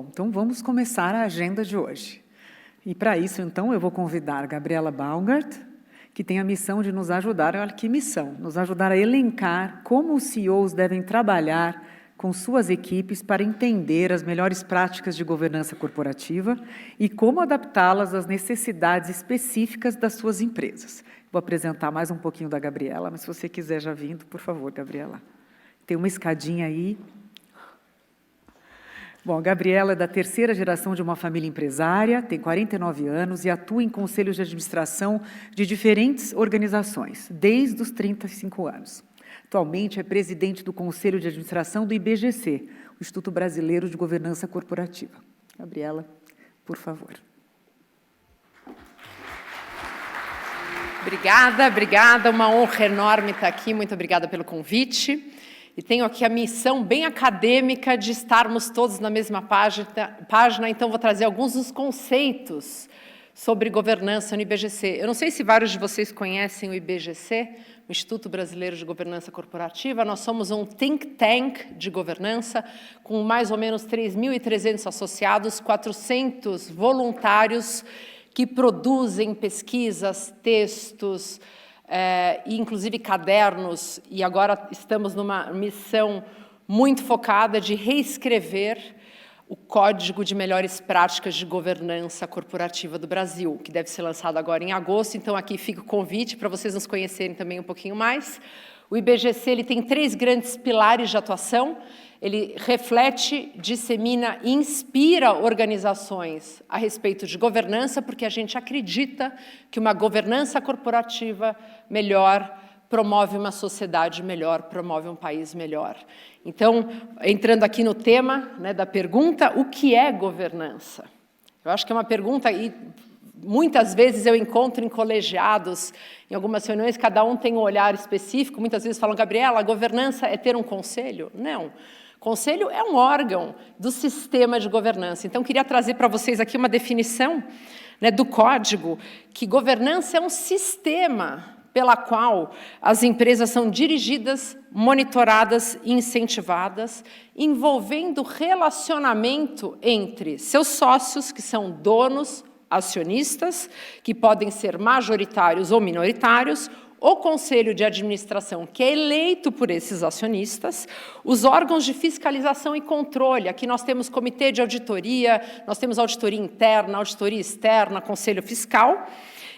então vamos começar a agenda de hoje. E para isso, então, eu vou convidar a Gabriela Baumgart, que tem a missão de nos ajudar, olha que missão, nos ajudar a elencar como os CEOs devem trabalhar com suas equipes para entender as melhores práticas de governança corporativa e como adaptá-las às necessidades específicas das suas empresas. Vou apresentar mais um pouquinho da Gabriela, mas se você quiser já vindo, por favor, Gabriela. Tem uma escadinha aí. Bom, a Gabriela é da terceira geração de uma família empresária, tem 49 anos e atua em conselhos de administração de diferentes organizações, desde os 35 anos. Atualmente é presidente do Conselho de Administração do IBGC, o Instituto Brasileiro de Governança Corporativa. Gabriela, por favor. Obrigada, uma honra enorme estar aqui, muito obrigada pelo convite. E tenho aqui a missão bem acadêmica de estarmos todos na mesma página, então vou trazer alguns dos conceitos sobre governança no IBGC. Eu não sei se vários de vocês conhecem o IBGC, o Instituto Brasileiro de Governança Corporativa. Nós somos um think tank de governança, com mais ou menos 3.300 associados, 400 voluntários que produzem pesquisas, textos, e inclusive cadernos, e agora estamos numa missão muito focada de reescrever o Código de Melhores Práticas de Governança Corporativa do Brasil, que deve ser lançado agora em agosto. Então, aqui fica o convite para vocês nos conhecerem também um pouquinho mais. O IBGC ele tem 3 grandes pilares de atuação. Ele reflete, dissemina e inspira organizações a respeito de governança, porque a gente acredita que uma governança corporativa melhor promove uma sociedade melhor, promove um país melhor. Então, entrando aqui no tema, né, da pergunta, o que é governança? Eu acho que é uma pergunta, e muitas vezes eu encontro em colegiados, em algumas reuniões, cada um tem um olhar específico, muitas vezes falam, Gabriela, a governança é ter um conselho? Não. Conselho é um órgão do sistema de governança. Então, queria trazer para vocês aqui uma definição, né, do código, que governança é um sistema pela qual as empresas são dirigidas, monitoradas e incentivadas, envolvendo relacionamento entre seus sócios, que são donos, acionistas, que podem ser majoritários ou minoritários, o Conselho de Administração, que é eleito por esses acionistas, os órgãos de fiscalização e controle. Aqui nós temos comitê de auditoria, nós temos auditoria interna, auditoria externa, Conselho Fiscal,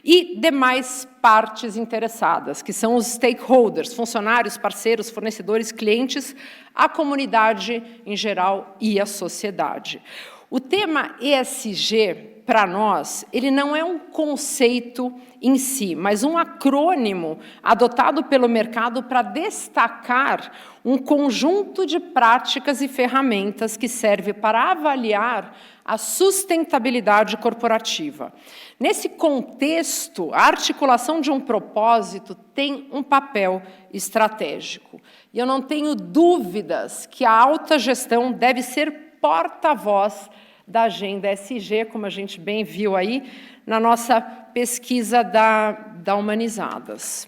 e demais partes interessadas, que são os stakeholders, funcionários, parceiros, fornecedores, clientes, a comunidade em geral e a sociedade. O tema ESG, para nós, ele não é um conceito em si, mas um acrônimo adotado pelo mercado para destacar um conjunto de práticas e ferramentas que serve para avaliar a sustentabilidade corporativa. Nesse contexto, a articulação de um propósito tem um papel estratégico. E eu não tenho dúvidas que a alta gestão deve ser porta-voz da agenda ESG, como a gente bem viu aí na nossa pesquisa da Humanizadas.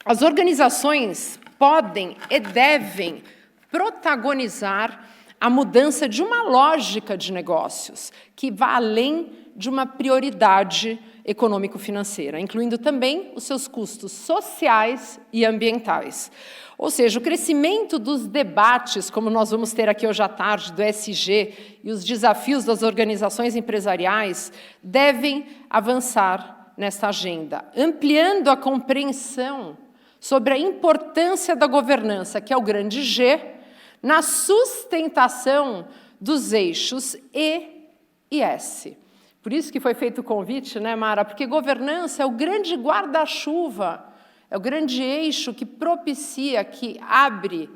As organizações podem e devem protagonizar a mudança de uma lógica de negócios que vá além de uma prioridade econômico-financeira, incluindo também os seus custos sociais e ambientais. Ou seja, o crescimento dos debates, como nós vamos ter aqui hoje à tarde, do ESG, e os desafios das organizações empresariais, devem avançar nesta agenda, ampliando a compreensão sobre a importância da governança, que é o grande G, na sustentação dos eixos E e S. Por isso que foi feito o convite, né, Mara? Porque governança é o grande guarda-chuva, é o grande eixo que propicia, que abre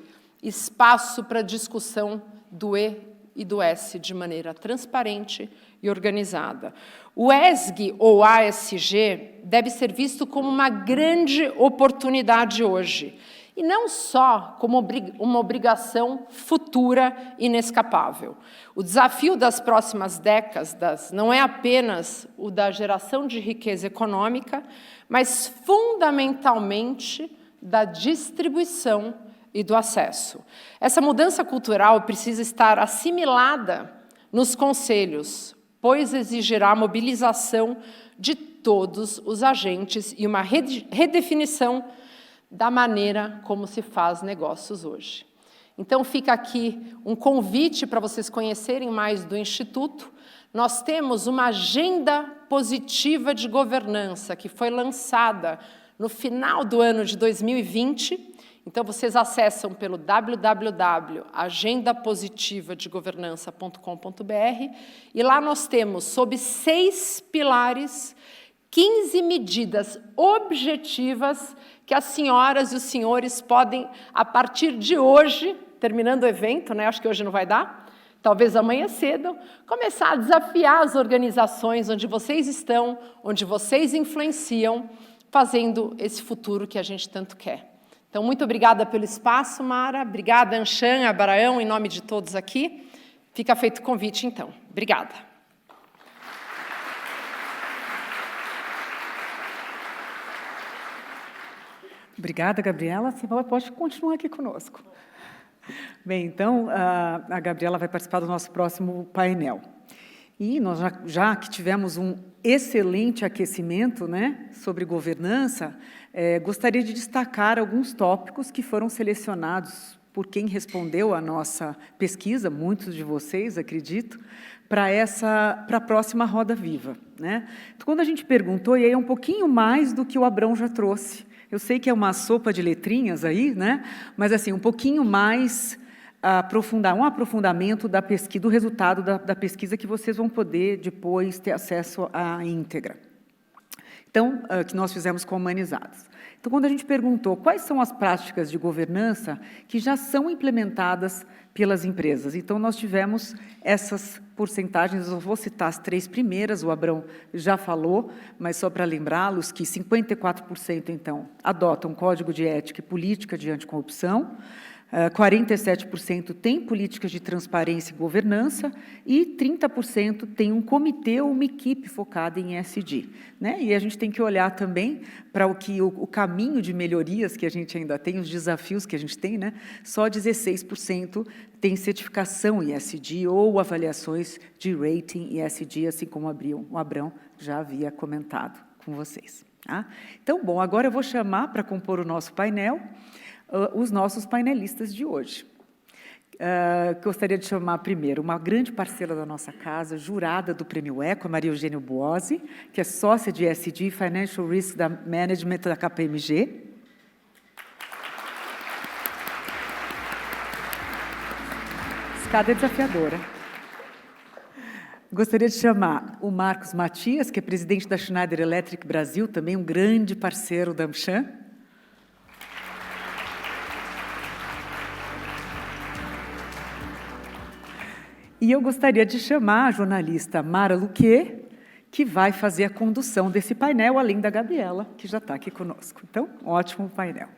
espaço para a discussão do E e do S de maneira transparente e organizada. O ESG, ou ASG, deve ser visto como uma grande oportunidade hoje, e não só como uma obrigação futura inescapável. O desafio das próximas décadas não é apenas o da geração de riqueza econômica, mas fundamentalmente da distribuição e do acesso. Essa mudança cultural precisa estar assimilada nos conselhos, pois exigirá a mobilização de todos os agentes e uma redefinição da maneira como se faz negócios hoje. Então, fica aqui um convite para vocês conhecerem mais do Instituto. Nós temos uma agenda positiva de governança que foi lançada no final do ano de 2020. Então, vocês acessam pelo www.agendapositivadegovernança.com.br e lá nós temos, sob 6 pilares, 15 medidas objetivas que as senhoras e os senhores podem, a partir de hoje, terminando o evento, né, acho que hoje não vai dar, talvez amanhã cedo, começar a desafiar as organizações onde vocês estão, onde vocês influenciam, fazendo esse futuro que a gente tanto quer. Então, muito obrigada pelo espaço, Mara. Obrigada, Anshan, Abraão, em nome de todos aqui. Fica feito o convite, então. Obrigada. Obrigada, Gabriela. Você pode continuar aqui conosco. Bem, então, a Gabriela vai participar do nosso próximo painel. E nós já que tivemos um excelente aquecimento, né, sobre governança, gostaria de destacar alguns tópicos que foram selecionados por quem respondeu à nossa pesquisa, muitos de vocês, acredito, para a próxima Roda Viva, né? Então, quando a gente perguntou, e aí é um pouquinho mais do que o Abrão já trouxe, eu sei que é uma sopa de letrinhas aí, né? Mas assim, um pouquinho mais um aprofundamento da pesquisa, do resultado da pesquisa que vocês vão poder depois ter acesso à íntegra. Então, que nós fizemos com Humanizados. Então, quando a gente perguntou quais são as práticas de governança que já são implementadas pelas empresas, então nós tivemos essas porcentagens, eu vou citar as 3 primeiras, o Abrão já falou, mas só para lembrá-los que 54%, então, adotam código de ética e política de anticorrupção, 47% têm políticas de transparência e governança e 30% têm um comitê ou uma equipe focada em ESG, né? E a gente tem que olhar também para o caminho de melhorias que a gente ainda tem, os desafios que a gente tem, né? Só 16% tem certificação ESG ou avaliações de rating ESG, assim como o Abrão já havia comentado com vocês. Tá? Então, bom, agora eu vou chamar para compor o nosso painel os nossos painelistas de hoje. Gostaria de chamar primeiro uma grande parceira da nossa casa, jurada do Prêmio Eco, a Maria Eugênia Buozzi, que é sócia de ESG e Financial Risk Management da KPMG. Escada desafiadora. Gostaria de chamar o Marcos Matias, que é presidente da Schneider Electric Brasil, também um grande parceiro da Anshan. E eu gostaria de chamar a jornalista Mara Luque, que vai fazer a condução desse painel, além da Gabriela, que já está aqui conosco. Então, ótimo painel.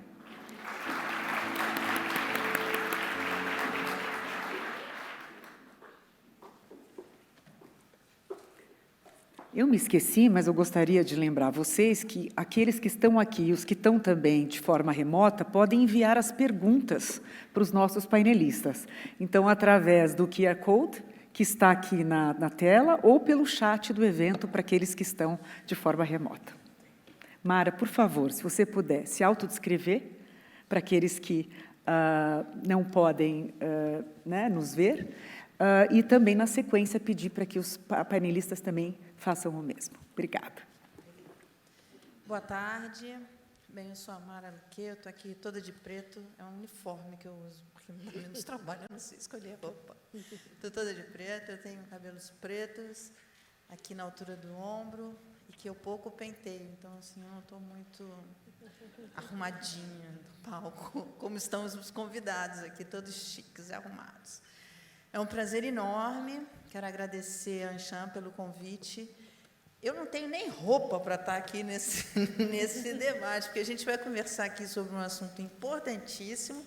Eu me esqueci, mas eu gostaria de lembrar vocês que aqueles que estão aqui e os que estão também de forma remota podem enviar as perguntas para os nossos painelistas. Então, através do QR Code, que está aqui na tela, ou pelo chat do evento para aqueles que estão de forma remota. Mara, por favor, se você puder se autodescrever para aqueles que não podem né, nos ver, e também, na sequência, pedir para que os painelistas também façam o mesmo. Obrigada. Boa tarde. Bem, eu sou a Mara Luque, eu estou aqui toda de preto, é um uniforme que eu uso, porque no menos trabalho eu não sei escolher roupa. Estou toda de preto, eu tenho cabelos pretos, aqui na altura do ombro, e que eu pouco penteio, então, assim, eu não estou muito arrumadinha no palco, como estão os convidados aqui, todos chiques e arrumados. É um prazer enorme, quero agradecer a Anshan pelo convite. Eu não tenho nem roupa para estar aqui nesse debate, porque a gente vai conversar aqui sobre um assunto importantíssimo,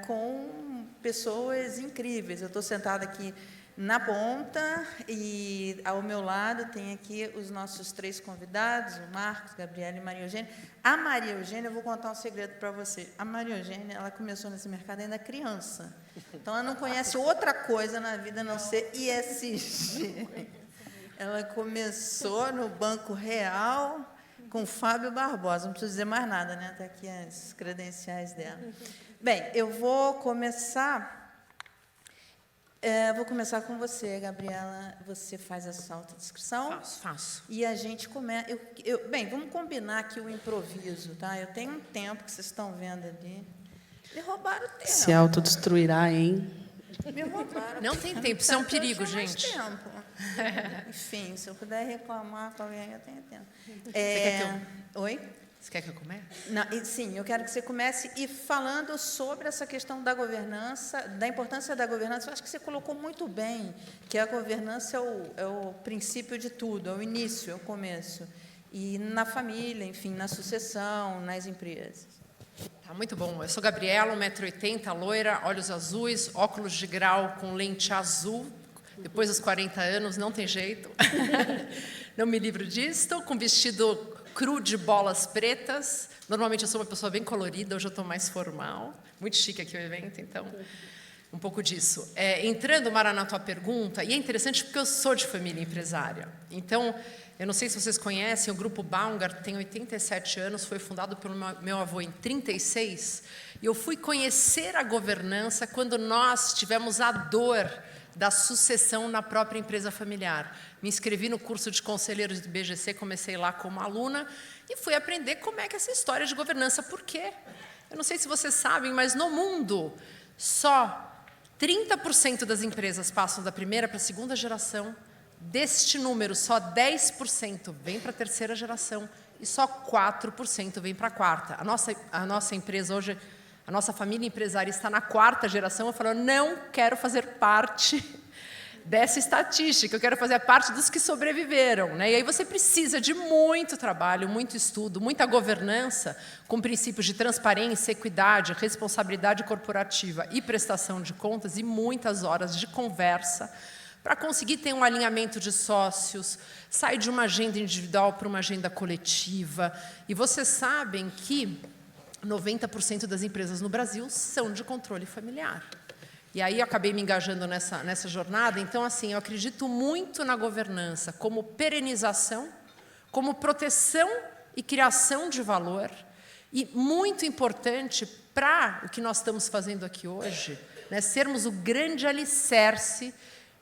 com pessoas incríveis. Eu estou sentada aqui na ponta, e ao meu lado tem aqui os nossos 3 convidados, o Marcos, Gabriela e Maria Eugênia. A Maria Eugênia, eu vou contar um segredo para você. A Maria Eugênia, ela começou nesse mercado ainda criança. Então, ela não conhece outra coisa na vida a não ser ISG. Ela começou no Banco Real com Fábio Barbosa. Não preciso dizer mais nada, né? Está aqui as credenciais dela. Bem, eu vou começar... vou começar com você, Gabriela. Você faz essa autodescrição? Faço. E a gente começa... Bem, vamos combinar aqui o improviso, tá? Eu tenho um tempo que vocês estão vendo ali. Me roubaram o tempo. Se autodestruirá, hein? Me roubaram. Não tem tempo, isso é um Eu perigo, tinha mais gente. tempo. Enfim, se eu puder reclamar com alguém, eu tenho tempo. Oi? Você quer que eu comece? Não, sim, eu quero que você comece falando sobre essa questão da governança, da importância da governança. Eu acho que você colocou muito bem que a governança é o princípio de tudo, é o início, é o começo. E na família, enfim, na sucessão, nas empresas. Tá, muito bom. Eu sou Gabriela, 1,80 m, loira, olhos azuis, óculos de grau com lente azul. Depois dos 40 anos, não tem jeito. Não me livro disso. Estou com vestido cru de bolas pretas. Normalmente eu sou uma pessoa bem colorida, hoje eu estou mais formal. Muito chique aqui o evento, então, um pouco disso. Entrando, Mara, na tua pergunta, e é interessante porque eu sou de família empresária. Então, eu não sei se vocês conhecem, o Grupo Baumgart tem 87 anos, foi fundado pelo meu avô em 36, e eu fui conhecer a governança quando nós tivemos a dor da sucessão na própria empresa familiar. Me inscrevi no curso de conselheiros do BGC, comecei lá como aluna, e fui aprender como é que é essa história de governança. Por quê? Eu não sei se vocês sabem, mas no mundo, só 30% das empresas passam da primeira para a segunda geração. Deste número, só 10% vem para a terceira geração e só 4% vem para a quarta. A nossa empresa hoje, a nossa família empresária está na 4ª geração. Eu falo, não quero fazer parte dessa estatística, eu quero fazer parte dos que sobreviveram, né? E aí você precisa de muito trabalho, muito estudo, muita governança, com princípios de transparência, equidade, responsabilidade corporativa e prestação de contas, e muitas horas de conversa, para conseguir ter um alinhamento de sócios, sair de uma agenda individual para uma agenda coletiva. E vocês sabem que 90% das empresas no Brasil são de controle familiar. E aí eu acabei me engajando nessa jornada. Então, assim, eu acredito muito na governança como perenização, como proteção e criação de valor, e muito importante para o que nós estamos fazendo aqui hoje, né, sermos o grande alicerce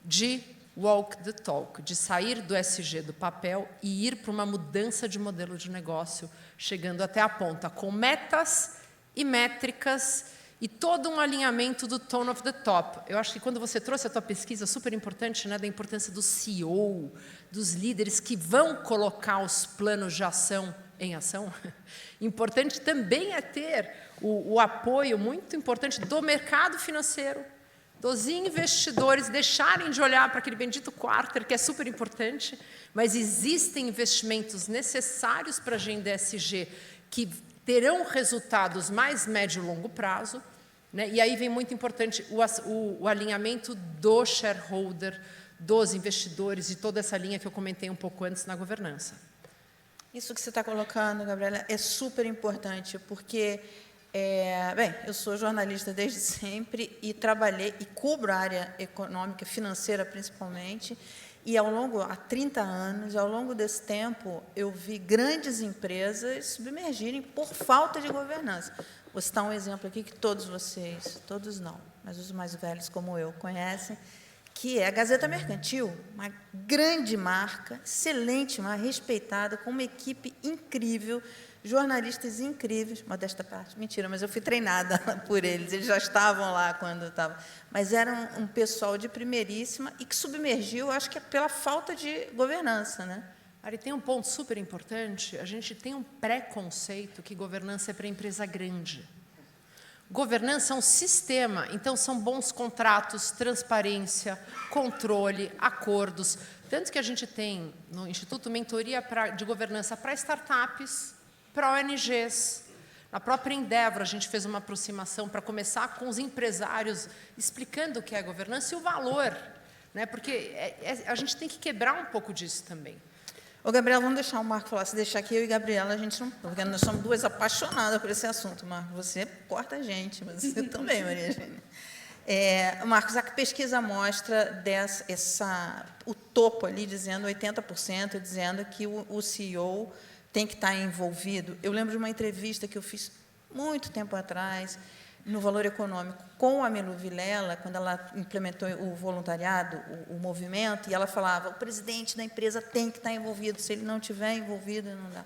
de walk the talk, de sair do SG, do papel, e ir para uma mudança de modelo de negócio, chegando até a ponta, com metas e métricas e todo um alinhamento do tone of the top. Eu acho que quando você trouxe a tua pesquisa, super importante, né, da importância do CEO, dos líderes que vão colocar os planos de ação em ação, importante também é ter o apoio muito importante do mercado financeiro, dos investidores deixarem de olhar para aquele bendito quarter, que é super importante, mas existem investimentos necessários para a agenda ESG que terão resultados mais médio e longo prazo, né? E aí vem muito importante o alinhamento do shareholder, dos investidores, e toda essa linha que eu comentei um pouco antes na governança. Isso que você está colocando, Gabriela, é super importante, porque... bem, eu sou jornalista desde sempre e trabalhei e cubro a área econômica, financeira principalmente, e há 30 anos, ao longo desse tempo, eu vi grandes empresas submergirem por falta de governança. Vou citar um exemplo aqui que todos vocês, todos não, mas os mais velhos como eu conhecem, que é a Gazeta Mercantil, uma grande marca, excelente marca, respeitada, com uma equipe incrível, jornalistas incríveis, modesta parte, mentira, mas eu fui treinada por eles já estavam lá quando estava, mas era um pessoal de primeiríssima e que submergiu, acho que é pela falta de governança, né? Ari, tem um ponto super importante, a gente tem um preconceito que governança é para empresa grande. Governança é um sistema, então são bons contratos, transparência, controle, acordos, tanto que a gente tem no Instituto mentoria de governança para startups, para ONGs. Na própria Endeavor, a gente fez uma aproximação para começar com os empresários, explicando o que é governança e o valor né? Porque a gente tem que quebrar um pouco disso também. Ô, Gabriela, vamos deixar o Marco falar. Se deixar aqui, eu e Gabriela, a gente não... Porque nós somos duas apaixonadas por esse assunto, Marco. Você corta a gente, mas você também, Maria Eugênia. Marcos, a pesquisa mostra o topo ali, dizendo 80%, dizendo que o CEO tem que estar envolvido. Eu lembro de uma entrevista que eu fiz muito tempo atrás, no Valor Econômico, com a Milu Vilela, quando ela implementou o voluntariado, o movimento, e ela falava, o presidente da empresa tem que estar envolvido, se ele não estiver envolvido, não dá.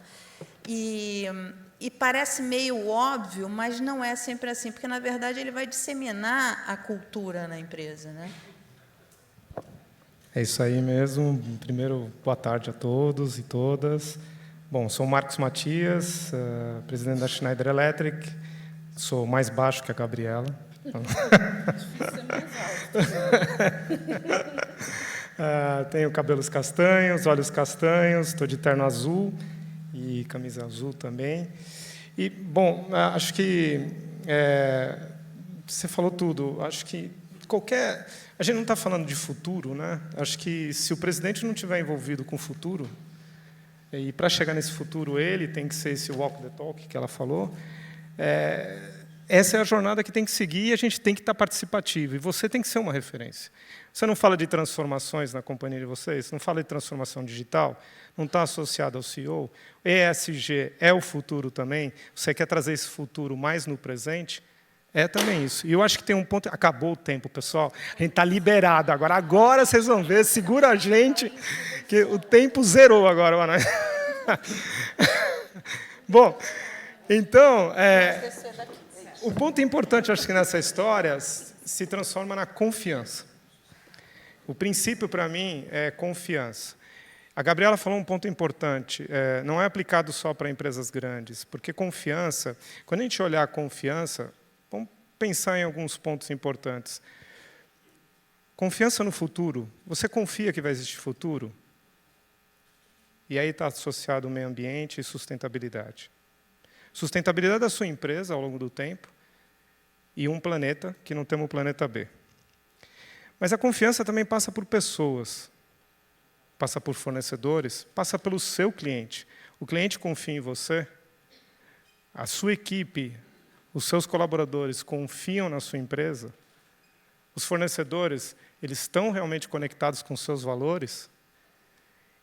E parece meio óbvio, mas não é sempre assim, porque, na verdade, ele vai disseminar a cultura na empresa, né? É isso aí mesmo. Primeiro, boa tarde a todos e todas. Bom, sou o Marcos Matias, presidente da Schneider Electric. Sou mais baixo que a Gabriela. Tenho cabelos castanhos, olhos castanhos, estou de terno azul e camisa azul também. E, bom, acho que você falou tudo. Acho que a gente não está falando de futuro, né? Acho que se o presidente não estiver envolvido com o futuro, e para chegar nesse futuro ele tem que ser esse walk the talk que ela falou, essa é a jornada que tem que seguir e a gente tem que estar participativo. E você tem que ser uma referência. Você não fala de transformações na companhia de vocês, não fala de transformação digital, não está associado ao CEO. ESG é o futuro também. Você quer trazer esse futuro mais no presente? É também isso. E eu acho que tem um ponto... Acabou o tempo, pessoal. A gente está liberado agora. Agora vocês vão ver, segura a gente, que o tempo zerou agora. Né? Bom, então... O ponto importante, acho que nessa história, se transforma na confiança. O princípio, para mim, é confiança. A Gabriela falou um ponto importante, não é aplicado só para empresas grandes, porque confiança, quando a gente olhar a confiança, vamos pensar em alguns pontos importantes. Confiança no futuro. Você confia que vai existir futuro? E aí está associado o meio ambiente e sustentabilidade. Sustentabilidade da sua empresa ao longo do tempo e um planeta, que não temos o planeta B. Mas a confiança também passa por pessoas, passa por fornecedores, passa pelo seu cliente. O cliente confia em você, a sua equipe, os seus colaboradores confiam na sua empresa, os fornecedores, eles estão realmente conectados com os seus valores.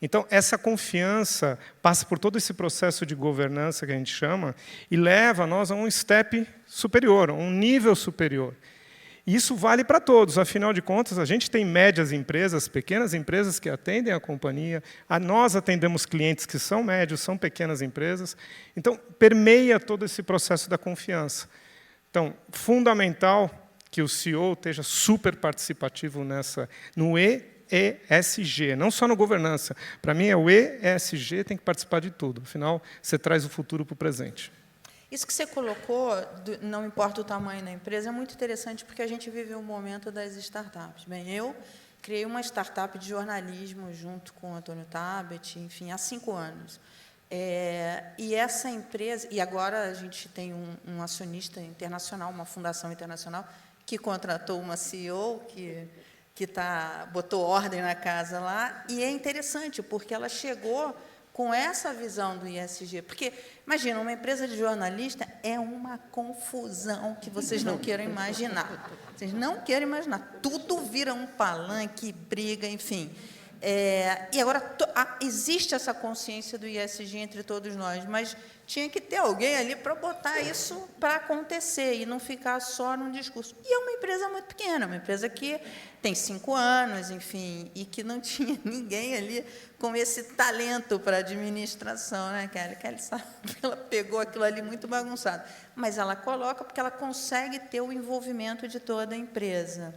Então, essa confiança passa por todo esse processo de governança que a gente chama e leva nós a um step superior, a um nível superior. E isso vale para todos. Afinal de contas, a gente tem médias empresas, pequenas empresas que atendem a companhia, nós atendemos clientes que são médios, são pequenas empresas. Então, permeia todo esse processo da confiança. Então, fundamental que o CEO esteja super participativo no ESG, não só na governança. Para mim, o ESG tem que participar de tudo. Afinal, você traz o futuro para o presente. Isso que você colocou, não importa o tamanho da empresa, é muito interessante, porque a gente vive o momento das startups. Bem, eu criei uma startup de jornalismo junto com o Antônio Tabet, enfim, há 5 anos. E essa empresa... E agora a gente tem um acionista internacional, uma fundação internacional, que contratou uma CEO que botou ordem na casa lá, e é interessante, porque ela chegou com essa visão do ESG. Porque, imagina, uma empresa de jornalista é uma confusão que vocês não queiram imaginar. Vocês não querem imaginar. Tudo vira um palanque, briga, enfim. E agora, existe essa consciência do ESG entre todos nós, mas tinha que ter alguém ali para botar isso para acontecer e não ficar só num discurso. E é uma empresa muito pequena, uma empresa que tem 5 anos, enfim, e que não tinha ninguém ali com esse talento para administração, né, Kelly? Kelly sabe que ela pegou aquilo ali muito bagunçado, mas ela coloca porque ela consegue ter o envolvimento de toda a empresa.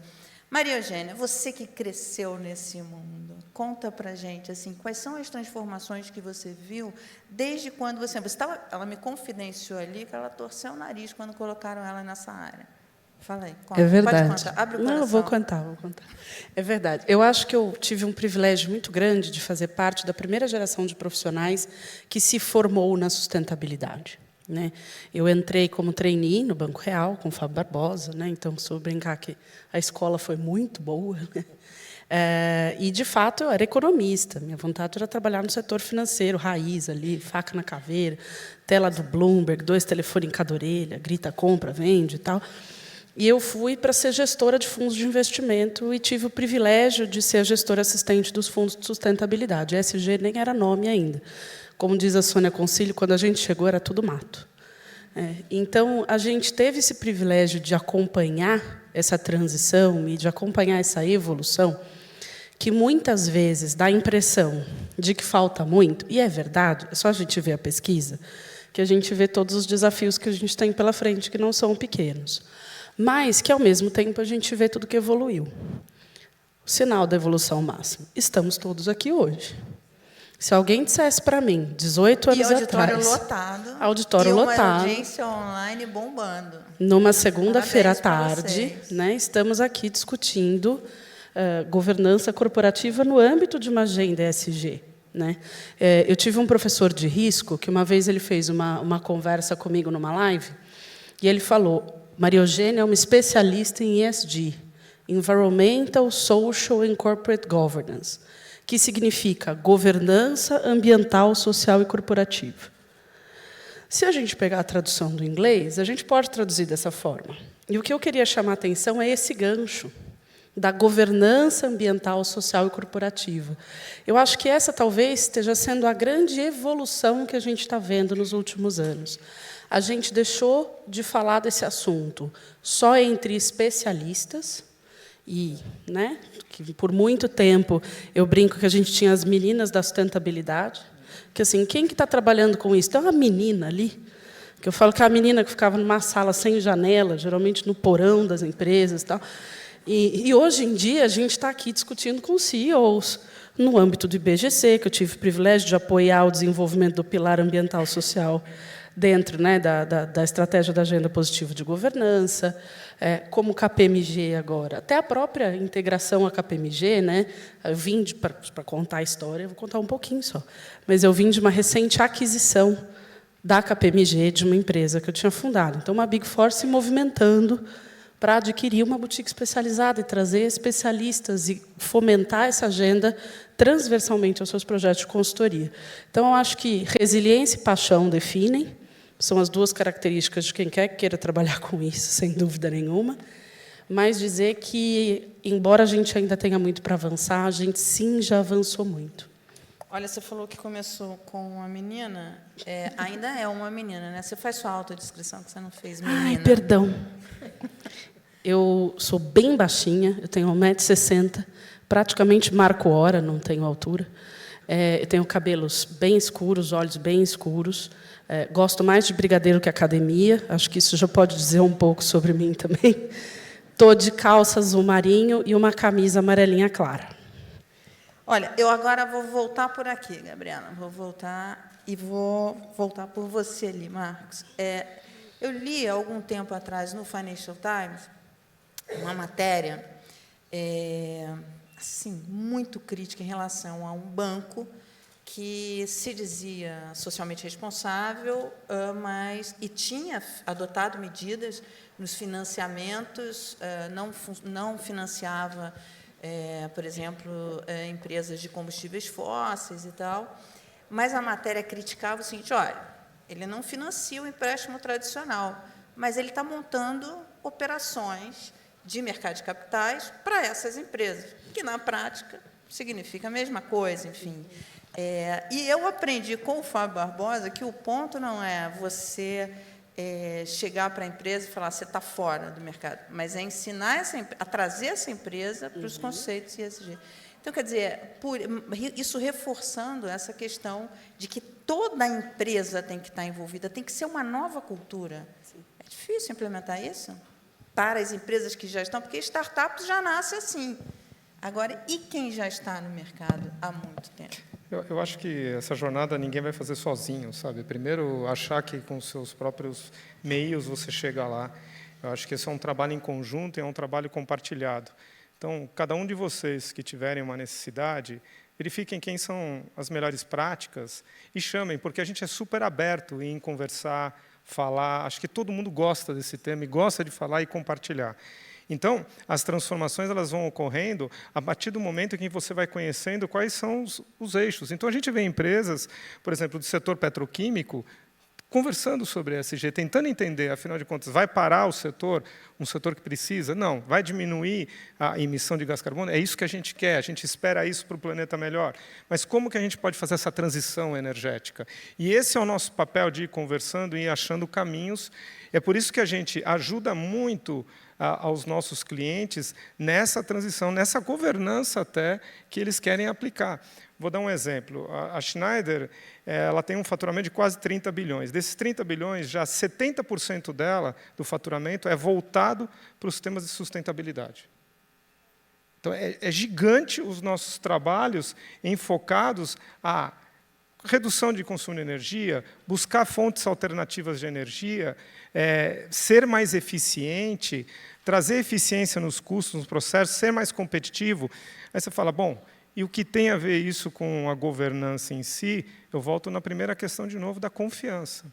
Maria Eugênia, você que cresceu nesse mundo, conta para a gente assim, quais são as transformações que você viu desde quando ela me confidenciou ali que ela torceu o nariz quando colocaram ela nessa área. Fala aí, conta. É verdade. Pode contar. Abre o coração. Não, vou contar. É verdade. Eu acho que eu tive um privilégio muito grande de fazer parte da primeira geração de profissionais que se formou na sustentabilidade. Né? Eu entrei como trainee no Banco Real, com o Fábio Barbosa, né? Então, se eu brincar que a escola foi muito boa, né? E, de fato, eu era economista. Minha vontade era trabalhar no setor financeiro, raiz, ali, faca na caveira, tela do Bloomberg, 2 telefones em cada orelha, grita, compra, vende e tal. E eu fui para ser gestora de fundos de investimento e tive o privilégio de ser a gestora assistente dos fundos de sustentabilidade. ESG nem era nome ainda. Como diz a Sônia Concílio, quando a gente chegou era tudo mato. Então, a gente teve esse privilégio de acompanhar essa transição e de acompanhar essa evolução, que muitas vezes dá a impressão de que falta muito, e é verdade, é só a gente ver a pesquisa, que a gente vê todos os desafios que a gente tem pela frente, que não são pequenos. Mas que, ao mesmo tempo, a gente vê tudo que evoluiu. O sinal da evolução máxima. Estamos todos aqui hoje. Se alguém dissesse para mim, 18 anos atrás... Auditório lotado. E uma audiência online bombando. Numa segunda-feira à tarde, né, estamos aqui discutindo governança corporativa no âmbito de uma agenda ESG. Né? Eu tive um professor de risco que, uma vez, ele fez uma conversa comigo numa live, e ele falou: Maria Eugênia é uma especialista em ESG, Environmental, Social and Corporate Governance, que significa governança ambiental, social e corporativa. Se a gente pegar a tradução do inglês, a gente pode traduzir dessa forma. E o que eu queria chamar a atenção é esse gancho da governança ambiental, social e corporativa. Eu acho que essa talvez esteja sendo a grande evolução que a gente está vendo nos últimos anos. A gente deixou de falar desse assunto só entre especialistas, e, né, que por muito tempo eu brinco que a gente tinha as meninas da sustentabilidade, que assim, quem que está trabalhando com isso? Tem uma menina ali, que eu falo que é a menina que ficava numa sala sem janela, geralmente no porão das empresas, tal. E hoje em dia a gente está aqui discutindo com CEOs no âmbito do IBGC, que eu tive o privilégio de apoiar o desenvolvimento do pilar ambiental social dentro, né, da estratégia da Agenda Positiva de Governança, como KPMG agora. Até a própria integração à KPMG, né, eu vim, para contar a história, eu vou contar um pouquinho só, mas eu vim de uma recente aquisição da KPMG, de uma empresa que eu tinha fundado. Então, uma Big Four se movimentando para adquirir uma boutique especializada e trazer especialistas e fomentar essa agenda transversalmente aos seus projetos de consultoria. Então, eu acho que resiliência e paixão definem, são as 2 características de quem quer que queira trabalhar com isso, sem dúvida nenhuma, mas dizer que, embora a gente ainda tenha muito para avançar, a gente, sim, já avançou muito. Olha, você falou que começou com uma menina, ainda é uma menina, né? Você faz sua autodescrição, que você não fez menina. Ai, perdão. Eu sou bem baixinha, eu tenho 1,60 m, praticamente marco hora, não tenho altura. Eu tenho cabelos bem escuros, olhos bem escuros. Gosto mais de brigadeiro que academia, acho que isso já pode dizer um pouco sobre mim também. Estou de calça azul marinho e uma camisa amarelinha clara. Olha, eu agora vou voltar por aqui, Gabriela. Vou voltar por você ali, Marcos. Eu li, há algum tempo atrás, no Financial Times, uma matéria assim, muito crítica em relação a um banco que se dizia socialmente responsável, e tinha adotado medidas nos financiamentos, não financiava, por exemplo, empresas de combustíveis fósseis e tal, mas a matéria criticava o seguinte: olha, ele não financia o empréstimo tradicional, mas ele está montando operações de mercado de capitais para essas empresas, que, na prática, significa a mesma coisa, enfim. E eu aprendi com o Fábio Barbosa que o ponto não é você chegar para a empresa e falar: você está fora do mercado, mas é ensinar a trazer essa empresa para os conceitos ESG. Então, quer dizer, isso reforçando essa questão de que toda a empresa tem que estar envolvida, tem que ser uma nova cultura. É difícil implementar isso para as empresas que já estão, porque startups já nascem assim. Agora, e quem já está no mercado há muito tempo? Eu acho que essa jornada ninguém vai fazer sozinho, sabe? Primeiro, achar que com seus próprios meios você chega lá. Eu acho que esse é um trabalho em conjunto e é um trabalho compartilhado. Então, cada um de vocês que tiverem uma necessidade, verifiquem quem são as melhores práticas e chamem, porque a gente é super aberto em conversar, falar. Acho que todo mundo gosta desse tema e gosta de falar e compartilhar. Então, as transformações elas vão ocorrendo a partir do momento em que você vai conhecendo quais são os eixos. Então, a gente vê empresas, por exemplo, do setor petroquímico, conversando sobre ESG, tentando entender, afinal de contas, vai parar o setor, um setor que precisa? Não. Vai diminuir a emissão de gás carbono? É isso que a gente quer, a gente espera isso para o planeta melhor. Mas como que a gente pode fazer essa transição energética? E esse é o nosso papel de ir conversando e ir achando caminhos. É por isso que a gente ajuda muito aos nossos clientes nessa transição, nessa governança até que eles querem aplicar. Vou dar um exemplo. A Schneider ela tem um faturamento de quase 30 bilhões. Desses 30 bilhões, já 70% dela, do faturamento, é voltado para os temas de sustentabilidade. Então, é gigante os nossos trabalhos enfocados a redução de consumo de energia, buscar fontes alternativas de energia, ser mais eficiente, trazer eficiência nos custos, nos processos, ser mais competitivo. Aí você fala, bom, e o que tem a ver isso com a governança em si? Eu volto na primeira questão, de novo, da confiança.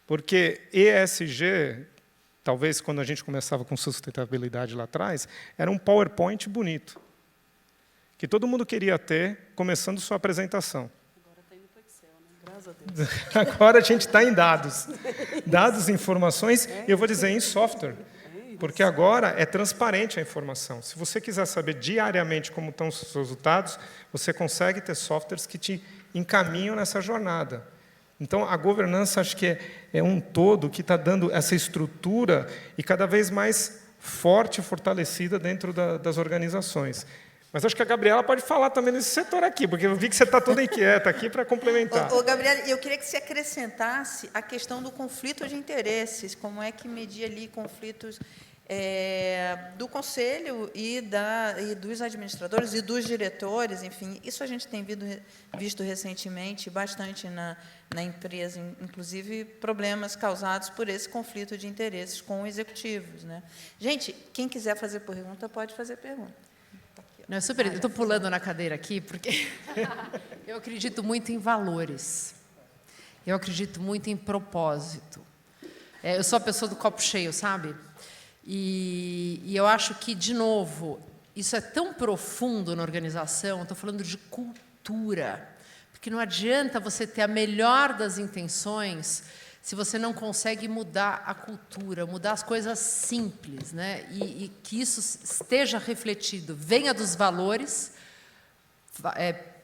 Porque ESG, talvez quando a gente começava com sustentabilidade lá atrás, era um PowerPoint bonito, que todo mundo queria ter, começando sua apresentação. Agora está indo para o Excel, né? Graças a Deus. Agora a gente está em dados. Dados, informações, e eu vou dizer em software. Porque agora é transparente a informação. Se você quiser saber diariamente como estão os seus resultados, você consegue ter softwares que te encaminham nessa jornada. Então, a governança, acho que é um todo que está dando essa estrutura e cada vez mais forte e fortalecida dentro das organizações. Mas acho que a Gabriela pode falar também nesse setor aqui, porque eu vi que você está toda inquieta aqui para complementar. Ô, Gabriela, eu queria que você acrescentasse a questão do conflito de interesses, como é que medir ali conflitos do conselho e dos administradores e dos diretores, enfim, isso a gente tem visto recentemente bastante na empresa, inclusive problemas causados por esse conflito de interesses com executivos, né? Gente, quem quiser fazer pergunta, pode fazer pergunta. Não, super, eu estou pulando na cadeira aqui, porque eu acredito muito em valores. Eu acredito muito em propósito. Eu sou a pessoa do copo cheio, sabe? E eu acho que, de novo, isso é tão profundo na organização, estou falando de cultura, porque não adianta você ter a melhor das intenções se você não consegue mudar a cultura, mudar as coisas simples, né? E que isso esteja refletido, venha dos valores,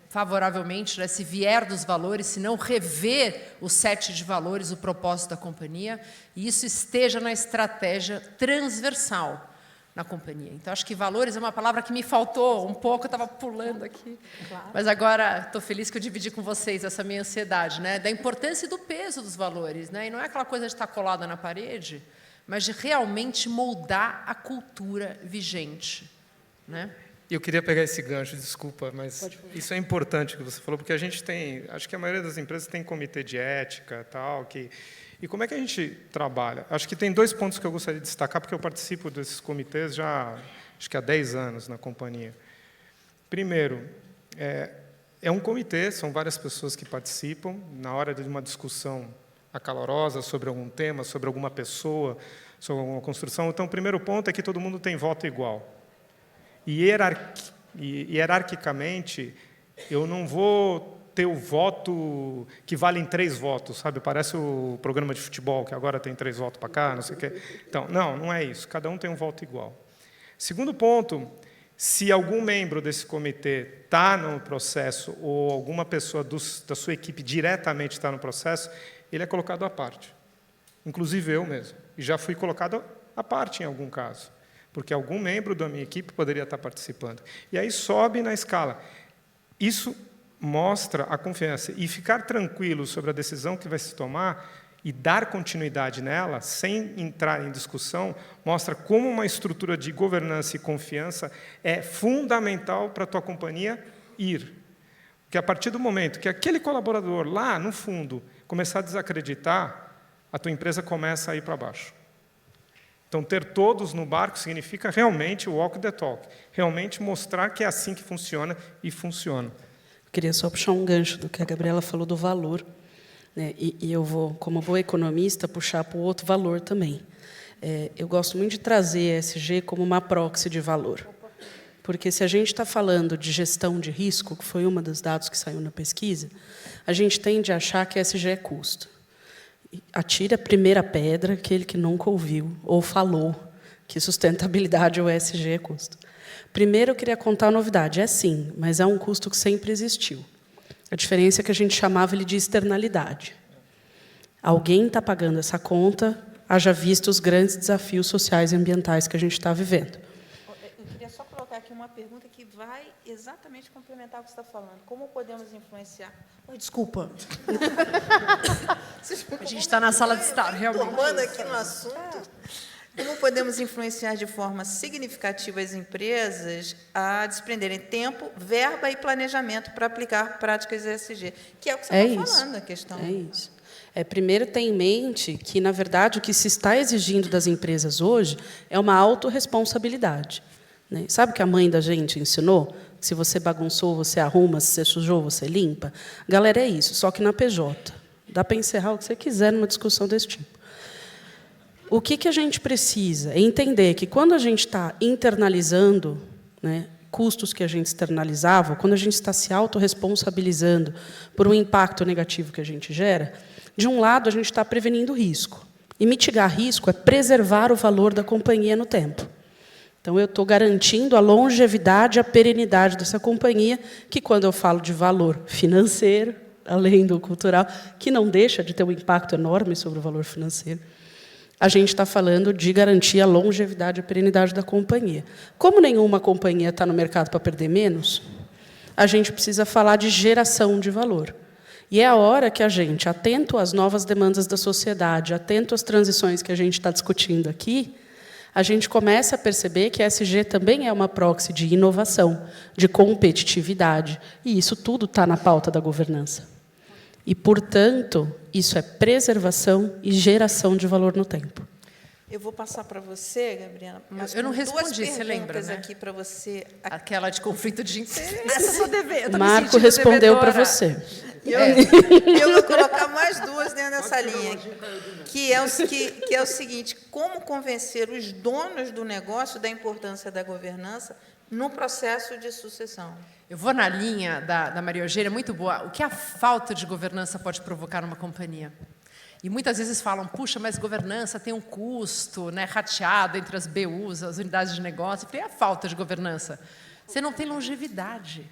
favoravelmente, né, se vier dos valores, se não rever o set de valores, o propósito da companhia, e isso esteja na estratégia transversal na companhia. Então, acho que valores é uma palavra que me faltou um pouco, eu estava pulando aqui. Claro. Mas agora estou feliz que eu dividi com vocês essa minha ansiedade, né, da importância e do peso dos valores, né, e não é aquela coisa de estar colada na parede, mas de realmente moldar a cultura vigente, né? Eu queria pegar esse gancho, desculpa, mas isso é importante que você falou, porque a gente tem, acho que a maioria das empresas tem comitê de ética, tal, e como é que a gente trabalha? Acho que tem 2 pontos que eu gostaria de destacar, porque eu participo desses comitês já, acho que há 10 anos na companhia. Primeiro, é um comitê, são várias pessoas que participam, na hora de uma discussão acalorosa sobre algum tema, sobre alguma pessoa, sobre alguma construção. Então, o primeiro ponto é que todo mundo tem voto igual. E hierarquicamente, eu não vou ter o voto que vale em 3 votos, sabe? Parece o programa de futebol, que agora tem 3 votos para cá, não sei o quê. Então, não é isso. Cada um tem um voto igual. Segundo ponto, se algum membro desse comitê está no processo, ou alguma pessoa da sua equipe diretamente está no processo, ele é colocado à parte. Inclusive eu mesmo. E já fui colocado à parte em algum caso, porque algum membro da minha equipe poderia estar participando. E aí sobe na escala. Isso mostra a confiança. E ficar tranquilo sobre a decisão que vai se tomar e dar continuidade nela, sem entrar em discussão, mostra como uma estrutura de governança e confiança é fundamental para a tua companhia ir. Porque a partir do momento que aquele colaborador lá, no fundo, começar a desacreditar, a tua empresa começa a ir para baixo. Então, ter todos no barco significa realmente walk the talk, realmente mostrar que é assim que funciona e funciona. Eu queria só puxar um gancho do que a Gabriela falou do valor, né? E eu vou, como boa economista, puxar para o outro valor também. Eu gosto muito de trazer ESG como uma proxy de valor. Porque se a gente está falando de gestão de risco, que foi um dos dados que saiu na pesquisa, a gente tende a achar que ESG é custo. Atire a primeira pedra aquele que nunca ouviu ou falou que sustentabilidade ou ESG é custo. Primeiro, eu queria contar a novidade. É sim, mas é um custo que sempre existiu. A diferença é que a gente chamava ele de externalidade. Alguém está pagando essa conta, haja visto os grandes desafios sociais e ambientais que a gente está vivendo. Eu queria só colocar aqui uma pergunta que vai exatamente complementar o que você está falando. Como podemos influenciar... Oi, desculpa. A gente está na sala de estar, realmente. Tomando aqui no assunto. Como podemos influenciar de forma significativa as empresas a desprenderem tempo, verba e planejamento para aplicar práticas ESG? Que é o que você está falando, a questão. É isso. Primeiro, ter em mente que, na verdade, o que se está exigindo das empresas hoje é uma autorresponsabilidade. Né? Sabe o que a mãe da gente ensinou? Se você bagunçou, você arruma, se você sujou, você limpa. Galera, é isso, só que na PJ. Dá para encerrar o que você quiser numa discussão desse tipo. O que a gente precisa é entender que, quando a gente está internalizando, né, custos que a gente externalizava, quando a gente está se autorresponsabilizando por um impacto negativo que a gente gera, de um lado, a gente está prevenindo risco. E mitigar risco é preservar o valor da companhia no tempo. Então, eu estou garantindo a longevidade, a perenidade dessa companhia, que, quando eu falo de valor financeiro, além do cultural, que não deixa de ter um impacto enorme sobre o valor financeiro, a gente está falando de garantir a longevidade e a perenidade da companhia. Como nenhuma companhia está no mercado para perder menos, a gente precisa falar de geração de valor. E é a hora que a gente, atento às novas demandas da sociedade, atento às transições que a gente está discutindo aqui, a gente começa a perceber que a ESG também é uma proxy de inovação, de competitividade, e isso tudo está na pauta da governança. E, portanto, isso é preservação e geração de valor no tempo. Eu vou passar para você, Gabriela, mas eu não respondi, duas você lembra, perguntas né? aqui para você. Aquela de conflito de interesse. Essa eu sou dever. Marco respondeu para você. Eu vou colocar mais duas dentro dessa linha, que é o seguinte: como convencer os donos do negócio da importância da governança no processo de sucessão? Eu vou na linha da Maria Eugênia, muito boa. O que a falta de governança pode provocar numa companhia? E muitas vezes falam, puxa, mas governança tem um custo, né, rateado entre as BUs, as unidades de negócio. Eu falei, a falta de governança? Você não tem longevidade.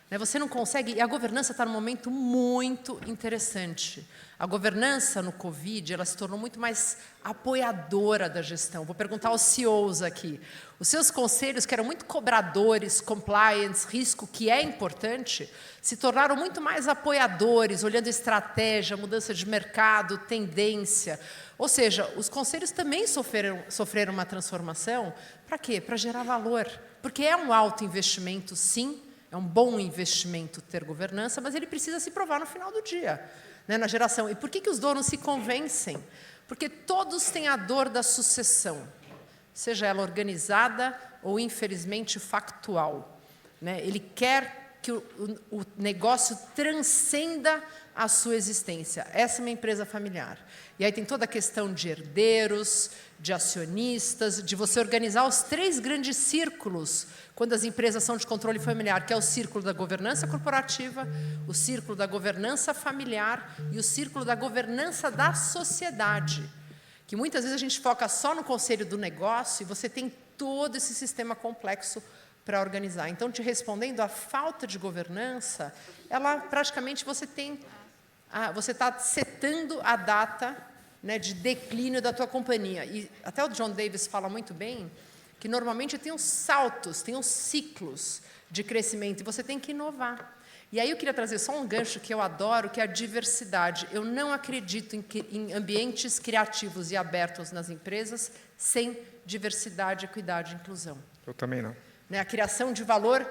Né, você não consegue... E a governança está num momento muito interessante. A governança no Covid, ela se tornou muito mais apoiadora da gestão. Vou perguntar aos CEOs aqui. Os seus conselhos, que eram muito cobradores, compliance, risco, que é importante, se tornaram muito mais apoiadores, olhando estratégia, mudança de mercado, tendência. Ou seja, os conselhos também sofreram uma transformação. Para quê? Para gerar valor. Porque é um alto investimento, sim, é um bom investimento ter governança, mas ele precisa se provar no final do dia, né, na geração. E por que os donos se convencem? Porque todos têm a dor da sucessão, seja ela organizada ou, infelizmente, factual. Né? Ele quer que o negócio transcenda a sua existência. Essa é uma empresa familiar. E aí tem toda a questão de herdeiros, de acionistas, de você organizar os 3 grandes círculos quando as empresas são de controle familiar, que é o círculo da governança corporativa, o círculo da governança familiar e o círculo da governança da sociedade. Que muitas vezes a gente foca só no conselho do negócio e você tem todo esse sistema complexo para organizar. Então, te respondendo, a falta de governança, ela praticamente você está setando a data, né, de declínio da tua companhia. E até o John Davis fala muito bem que normalmente tem uns saltos, tem uns ciclos de crescimento e você tem que inovar. E aí eu queria trazer só um gancho que eu adoro, que é a diversidade. Eu não acredito em ambientes criativos e abertos nas empresas sem diversidade, equidade e inclusão. Eu também não. Né, a criação de valor,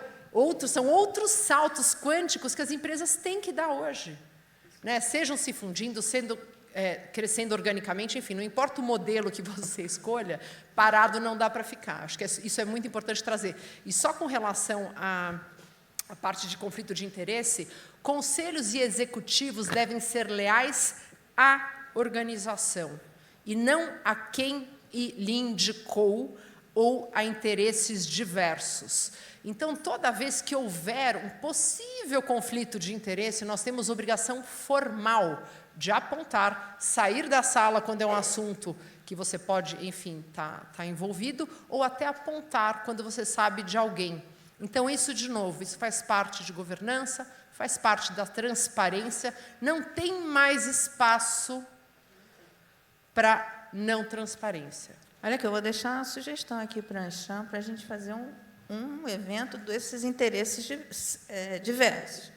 são outros saltos quânticos que as empresas têm que dar hoje. Né, sejam se fundindo, crescendo organicamente, enfim, não importa o modelo que você escolha, parado não dá para ficar. Acho que isso é muito importante trazer. E só com relação à parte de conflito de interesse, conselhos e executivos devem ser leais à organização e não a quem e lhe indicou, ou a interesses diversos. Então, toda vez que houver um possível conflito de interesse, nós temos obrigação formal de apontar, sair da sala quando é um assunto que você pode, enfim, tá envolvido, ou até apontar quando você sabe de alguém. Então, isso, de novo, isso faz parte de governança, faz parte da transparência, não tem mais espaço para não transparência. Olha que eu vou deixar uma sugestão aqui para a Anchan, para a gente fazer um evento desses interesses diversos.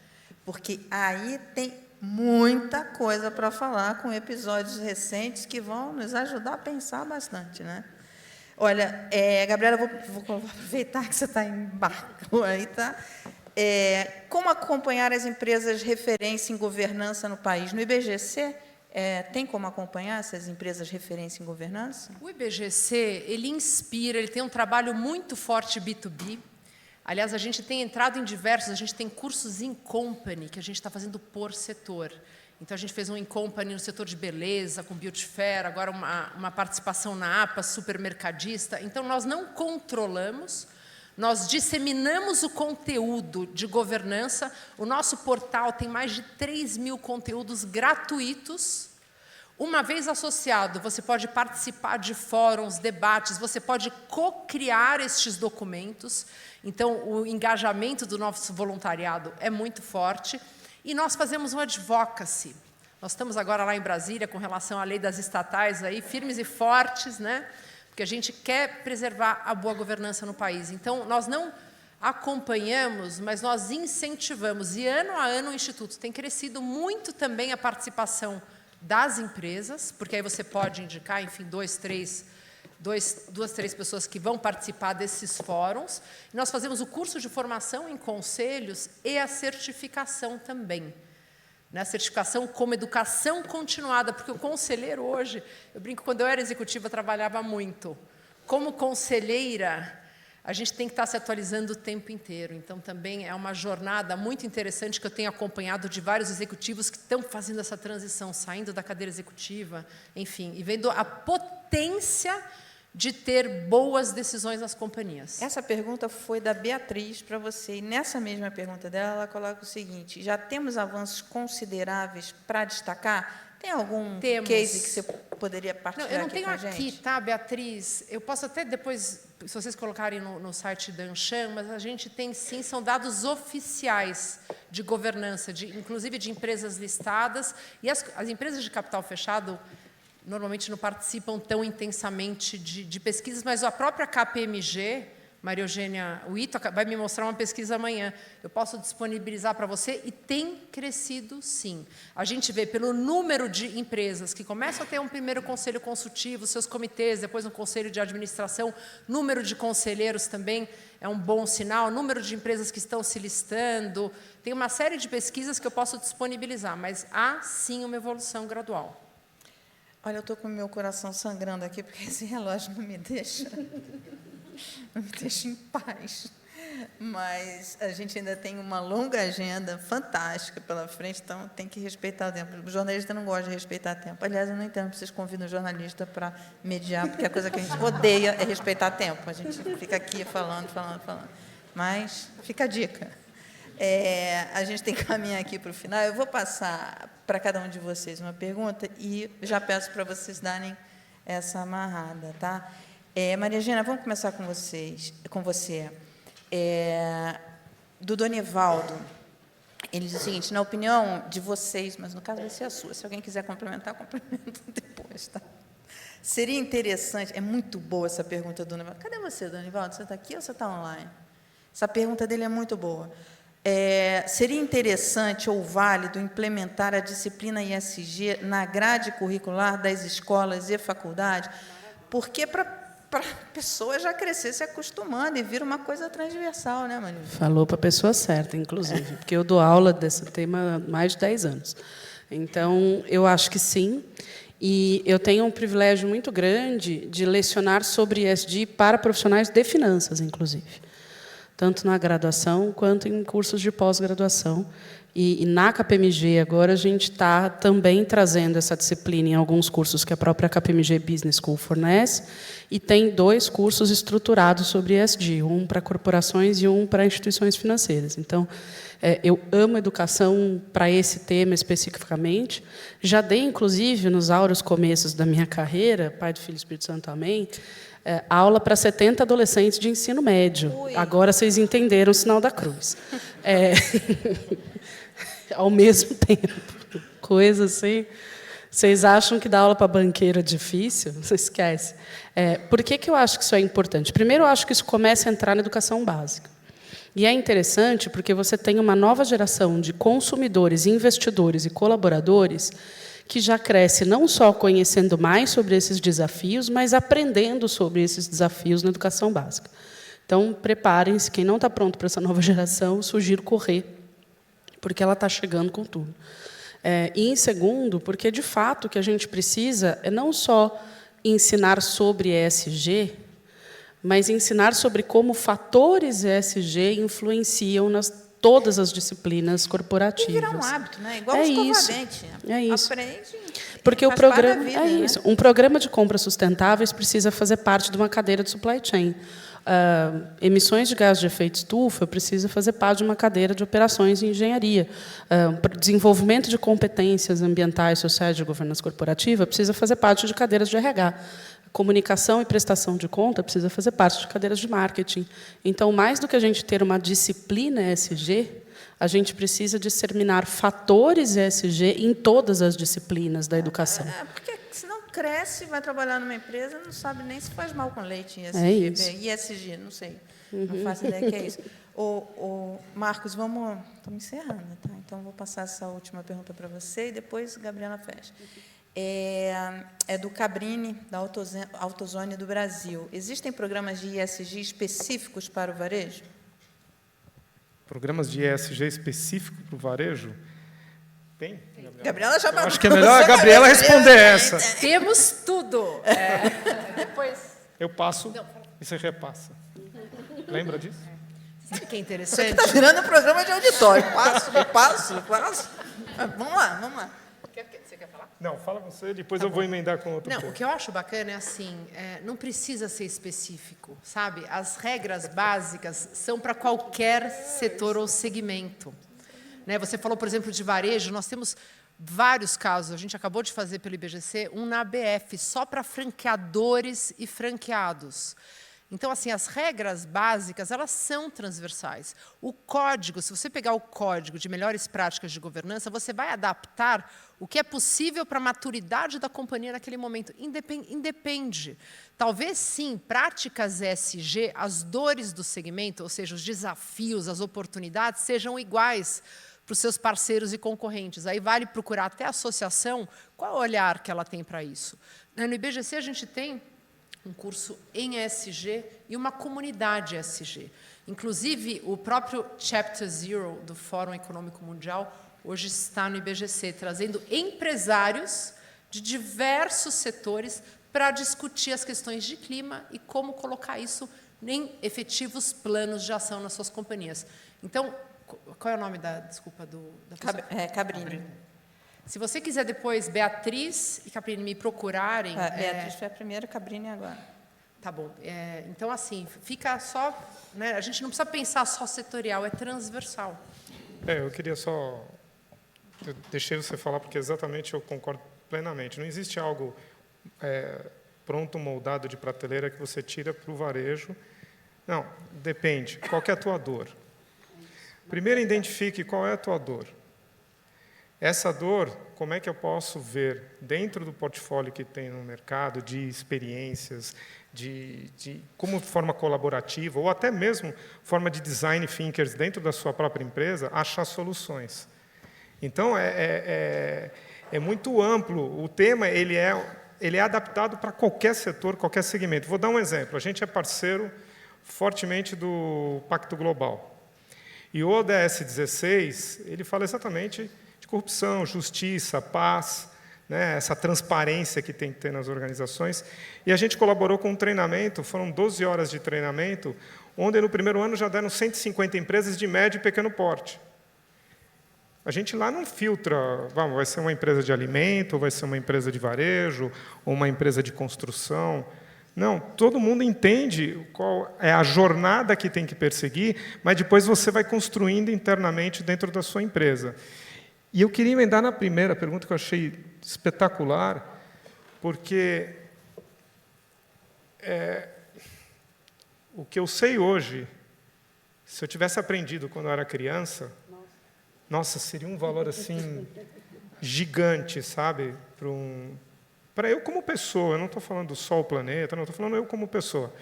Porque aí tem muita coisa para falar com episódios recentes que vão nos ajudar a pensar bastante, né? Olha, Gabriela, vou aproveitar que você está em barco aí, tá? Como acompanhar as empresas referência em governança no país? No IBGC, tem como acompanhar essas empresas referência em governança? O IBGC, ele inspira, ele tem um trabalho muito forte B2B. Aliás, a gente tem entrado em diversos, a gente tem cursos in company, que a gente está fazendo por setor. Então, a gente fez um in company no setor de beleza, com Beauty Fair, agora uma participação na APA, supermercadista. Então, nós não controlamos, nós disseminamos o conteúdo de governança. O nosso portal tem mais de 3.000 conteúdos gratuitos. Uma vez associado, você pode participar de fóruns, debates, você pode co-criar estes documentos. Então, o engajamento do nosso voluntariado é muito forte. E nós fazemos um advocacy. Nós estamos agora lá em Brasília, com relação à lei das estatais, aí, firmes e fortes, né? Porque a gente quer preservar a boa governança no país. Então, nós não acompanhamos, mas nós incentivamos. E, ano a ano, o Instituto tem crescido muito também a participação das empresas, porque aí você pode indicar, enfim, duas, três pessoas que vão participar desses fóruns. Nós fazemos o curso de formação em conselhos e a certificação também. A certificação como educação continuada, porque o conselheiro hoje, eu brinco, quando eu era executiva, eu trabalhava muito. Como conselheira, a gente tem que estar se atualizando o tempo inteiro. Então, também é uma jornada muito interessante que eu tenho acompanhado de vários executivos que estão fazendo essa transição, saindo da cadeira executiva, enfim, e vendo a potência de ter boas decisões nas companhias. Essa pergunta foi da Beatriz para você, e nessa mesma pergunta dela, ela coloca o seguinte: já temos avanços consideráveis para destacar? Tem algum case que você poderia partilhar eu não aqui tenho com a gente? aqui, tá, Beatriz? Eu posso até depois, se vocês colocarem no site da Anchan, mas a gente tem sim, são dados oficiais de governança, inclusive de empresas listadas, e as empresas de capital fechado normalmente não participam tão intensamente de pesquisas, mas a própria KPMG, Maria Eugênia Uito, vai me mostrar uma pesquisa amanhã. Eu posso disponibilizar para você, e tem crescido, sim. A gente vê pelo número de empresas que começam a ter um primeiro conselho consultivo, seus comitês, depois um conselho de administração, número de conselheiros também é um bom sinal, número de empresas que estão se listando. Tem uma série de pesquisas que eu posso disponibilizar, mas há, sim, uma evolução gradual. Olha, eu estou com o meu coração sangrando aqui, porque esse relógio não me deixa em paz. Mas a gente ainda tem uma longa agenda fantástica pela frente, então tem que respeitar o tempo. O jornalista não gosta de respeitar tempo. Aliás, eu não entendo porque vocês convidam o jornalista para mediar, porque a coisa que a gente odeia é respeitar tempo. A gente fica aqui falando. Mas fica a dica. A gente tem que caminhar aqui para o final. Eu vou passar para cada um de vocês uma pergunta e já peço para vocês darem essa amarrada, tá? Maria Gina, vamos começar com você. Do Donivaldo, ele diz o seguinte: na opinião de vocês, mas no caso vai ser a sua, se alguém quiser complementar, complementa depois, tá? Seria interessante, é muito boa essa pergunta do Donivaldo. Cadê você, Donivaldo? Você está aqui ou você está online? Essa pergunta dele é muito boa. Seria interessante ou válido implementar a disciplina ISG na grade curricular das escolas e faculdades, porque para a pessoa já crescer se acostumando e vir uma coisa transversal, né, Maria? Falou para a pessoa certa, inclusive, porque eu dou aula desse tema há mais de 10 anos. Então, eu acho que sim, e eu tenho um privilégio muito grande de lecionar sobre ISG para profissionais de finanças, inclusive, tanto na graduação quanto em cursos de pós-graduação. E na KPMG, agora, a gente está também trazendo essa disciplina em alguns cursos que a própria KPMG Business School fornece, e tem 2 cursos estruturados sobre ESG, um para corporações e um para instituições financeiras. Então, eu amo educação para esse tema especificamente. Já dei, inclusive, nos áureos começos da minha carreira, Pai do Filho e Espírito Santo, amém, aula para 70 adolescentes de ensino médio. Ui. Agora vocês entenderam o sinal da cruz. Ao mesmo tempo. Coisa assim. Vocês acham que dar aula para banqueiro é difícil? Não esquece. Por que eu acho que isso é importante? Primeiro, eu acho que isso começa a entrar na educação básica. E é interessante porque você tem uma nova geração de consumidores, investidores e colaboradores que já cresce não só conhecendo mais sobre esses desafios, mas aprendendo sobre esses desafios na educação básica. Então, preparem-se, quem não está pronto para essa nova geração, sugiro correr, porque ela está chegando com tudo. E, em segundo, porque, de fato, o que a gente precisa é não só ensinar sobre ESG, mas ensinar sobre como fatores ESG influenciam todas as disciplinas corporativas. E virar um hábito, né? Igual o escova-dente. É isso. Aprende. Porque o programa é isso. Né? Um programa de compras sustentáveis precisa fazer parte de uma cadeira de supply chain. Emissões de gás de efeito estufa precisa fazer parte de uma cadeira de operações e engenharia. Desenvolvimento de competências ambientais, sociais de governança corporativa precisa fazer parte de cadeiras de RH. Comunicação e prestação de conta precisa fazer parte de cadeiras de marketing. Então, mais do que a gente ter uma disciplina ESG, a gente precisa disseminar fatores ESG em todas as disciplinas da educação. Porque senão cresce, vai trabalhar numa empresa, não sabe nem se faz mal com leite em ESG. É isso. ISG, não sei. Não faço ideia que é isso. Marcos, estamos encerrando, tá? Então, vou passar essa última pergunta para você e depois Gabriela fecha. É do Cabrini, da AutoZone do Brasil. Existem programas de ESG específicos para o varejo? Programas de ESG específico para o varejo? Tem? Gabriela já acho que é melhor a Gabriela responder essa. Temos tudo. Depois. Eu passo e você repassa. Lembra disso? Sabe o que é Isso aqui interessante? está virando um programa de auditório. Passo. Vamos lá. Você quer falar? Não, fala você, depois eu vou emendar com outro Não, ponto. o que eu acho bacana é assim, não precisa ser específico, sabe? As regras básicas são para qualquer setor ou segmento. Né? Você falou, por exemplo, de varejo, nós temos vários casos, a gente acabou de fazer pelo IBGC, um na ABF, só para franqueadores e franqueados. Então, assim, as regras básicas, elas são transversais. O código, se você pegar o código de melhores práticas de governança, você vai adaptar o que é possível para a maturidade da companhia naquele momento. Independe. Talvez, sim, práticas ESG, as dores do segmento, ou seja, os desafios, as oportunidades, sejam iguais para os seus parceiros e concorrentes. Aí vale procurar até a associação, qual é o olhar que ela tem para isso. No IBGC, a gente tem um curso em ESG e uma comunidade ESG. Inclusive, o próprio Chapter Zero do Fórum Econômico Mundial hoje está no IBGC, trazendo empresários de diversos setores para discutir as questões de clima e como colocar isso em efetivos planos de ação nas suas companhias. Então, qual é o nome da pessoa? Cabrini. Se você quiser depois, Beatriz e Cabrini me procurarem... Beatriz foi a primeira, Cabrini agora. Tá bom. Então, assim, fica só... Né, a gente não precisa pensar só setorial, é transversal. Eu queria só... Eu deixei você falar, porque exatamente eu concordo plenamente. Não existe algo pronto, moldado de prateleira que você tira para o varejo. Não, depende. Qual que é a tua dor? Primeiro, identifique qual é a tua dor. Essa dor, como é que eu posso ver dentro do portfólio que tem no mercado, de experiências, de como forma colaborativa, ou até mesmo forma de design thinkers dentro da sua própria empresa, achar soluções. Então, é muito amplo. O tema ele é adaptado para qualquer setor, qualquer segmento. Vou dar um exemplo. A gente é parceiro fortemente do Pacto Global. E o ODS 16, ele fala exatamente de corrupção, justiça, paz, né, essa transparência que tem que ter nas organizações. E a gente colaborou com um treinamento, foram 12 horas de treinamento, onde no primeiro ano já deram 150 empresas de médio e pequeno porte. A gente lá não filtra, vai ser uma empresa de alimento, ou vai ser uma empresa de varejo, ou uma empresa de construção. Não, todo mundo entende qual é a jornada que tem que perseguir, mas depois você vai construindo internamente dentro da sua empresa. E eu queria emendar na primeira pergunta, que eu achei espetacular, porque o que eu sei hoje, se eu tivesse aprendido quando eu era criança, nossa, seria um valor assim gigante, sabe? Para eu como pessoa, eu não estou falando só o planeta, não estou falando eu como pessoa.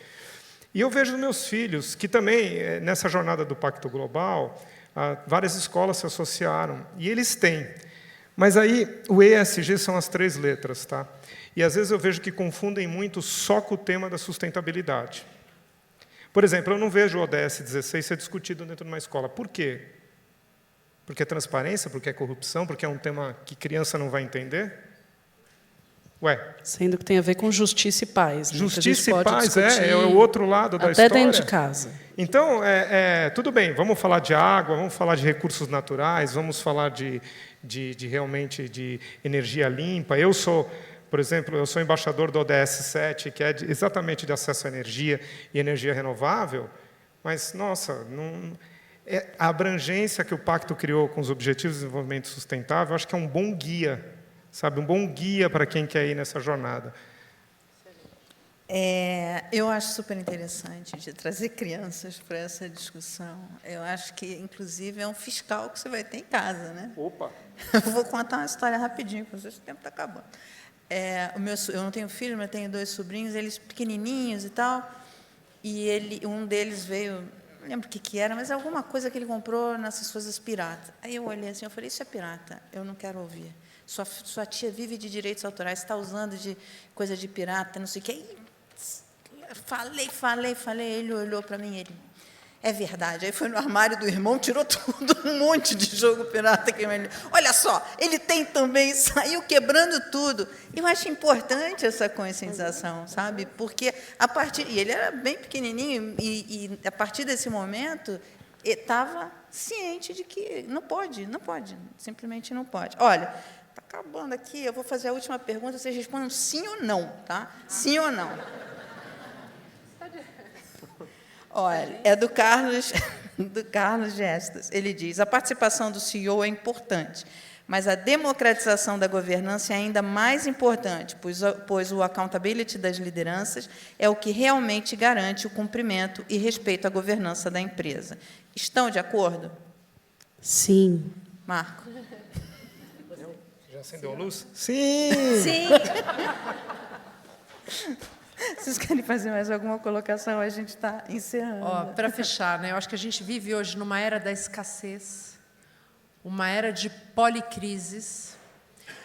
E eu vejo meus filhos, que também, nessa jornada do Pacto Global, várias escolas se associaram, e eles têm. Mas aí, o ESG são as 3 letras, tá? E às vezes eu vejo que confundem muito só com o tema da sustentabilidade. Por exemplo, eu não vejo o ODS 16 ser discutido dentro de uma escola. Por quê? Porque é transparência, porque é corrupção, porque é um tema que criança não vai entender? Ué. Sendo que tem a ver com justiça e paz. Né? Justiça e paz, é o outro lado da história. Até dentro de casa. Então, tudo bem, vamos falar de água, vamos falar de recursos naturais, vamos falar realmente de energia limpa. Eu sou, por exemplo, eu sou embaixador do ODS 7, que é exatamente de acesso à energia e energia renovável, mas, nossa, a abrangência que o Pacto criou com os Objetivos de Desenvolvimento Sustentável, eu acho que é um bom guia, sabe? Um bom guia para quem quer ir nessa jornada. Eu acho super interessante de trazer crianças para essa discussão. Eu acho que, inclusive, é um fiscal que você vai ter em casa, né? Opa! Eu vou contar uma história rapidinho, porque o tempo está acabando. Eu não tenho filho, mas tenho 2 sobrinhos, eles pequenininhos e tal, e um deles veio, não lembro o que era, mas alguma coisa que ele comprou nessas coisas piratas. Aí eu olhei assim, eu falei, isso é pirata, eu não quero ouvir. Sua tia vive de direitos autorais, está usando de coisa de pirata, não sei o quê. Aí, falei, ele olhou para mim, é verdade. Aí foi no armário do irmão, tirou tudo, um monte de jogo pirata. Olha só, ele tem também, saiu quebrando tudo. Eu acho importante essa conscientização, sabe? Porque, e ele era bem pequenininho, e a partir desse momento, ele estava ciente de que não pode, simplesmente não pode. Olha, está acabando aqui, eu vou fazer a última pergunta, vocês respondam sim ou não, tá? Sim ou não? Olha, é do Carlos Gestas. Ele diz, a participação do CEO é importante, mas a democratização da governança é ainda mais importante, pois o accountability das lideranças é o que realmente garante o cumprimento e respeito à governança da empresa. Estão de acordo? Sim. Marco? Já acendeu a luz? Sim! Sim! Vocês querem fazer mais alguma colocação? A gente está encerrando. Para fechar, né, eu acho que a gente vive hoje numa era da escassez, uma era de policrises,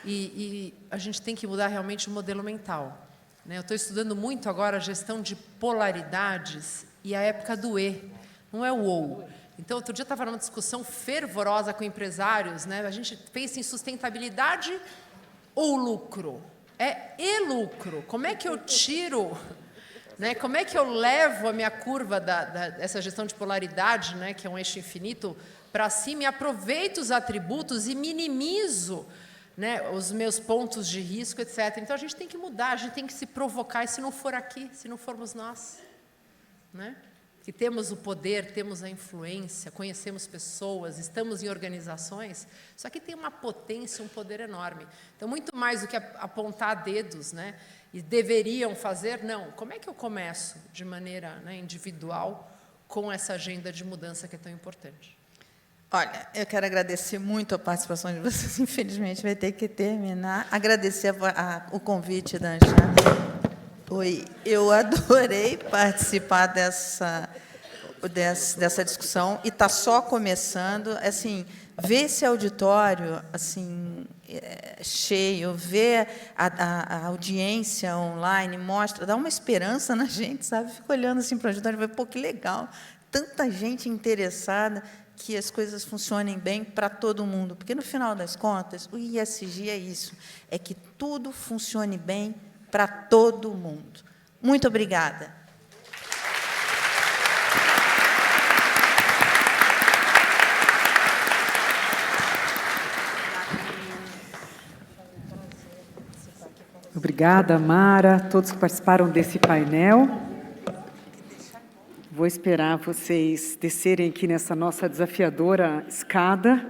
e a gente tem que mudar realmente o modelo mental. Né? Eu estou estudando muito agora a gestão de polaridades e a época do E, não é o ou. Então, outro dia eu estava numa discussão fervorosa com empresários, né? A gente pensa em sustentabilidade ou lucro. E lucro. Como é que eu tiro, né? Como é que eu levo a minha curva dessa gestão de polaridade, né? Que é um eixo infinito, para cima e aproveito os atributos e minimizo, né? Os meus pontos de risco, etc. Então, a gente tem que mudar, a gente tem que se provocar, e se não for aqui, se não formos nós, né? Que temos o poder, temos a influência, conhecemos pessoas, estamos em organizações, isso aqui tem uma potência, um poder enorme. Então, muito mais do que apontar dedos, né, e deveriam fazer, não. Como é que eu começo de maneira, né, individual com essa agenda de mudança que é tão importante? Olha, eu quero agradecer muito a participação de vocês, infelizmente vai ter que terminar. Agradecer o convite da Angela. Oi, eu adorei participar dessa discussão, e está só começando. Assim, ver esse auditório assim, cheio, ver a audiência online, dá uma esperança na gente, sabe? Fico olhando assim para o auditório e falo, pô, que legal, tanta gente interessada, que as coisas funcionem bem para todo mundo. Porque, no final das contas, o ESG é isso, é que tudo funcione bem para todo mundo. Muito obrigada. Obrigada, Mara, todos que participaram desse painel. Vou esperar vocês descerem aqui nessa nossa desafiadora escada.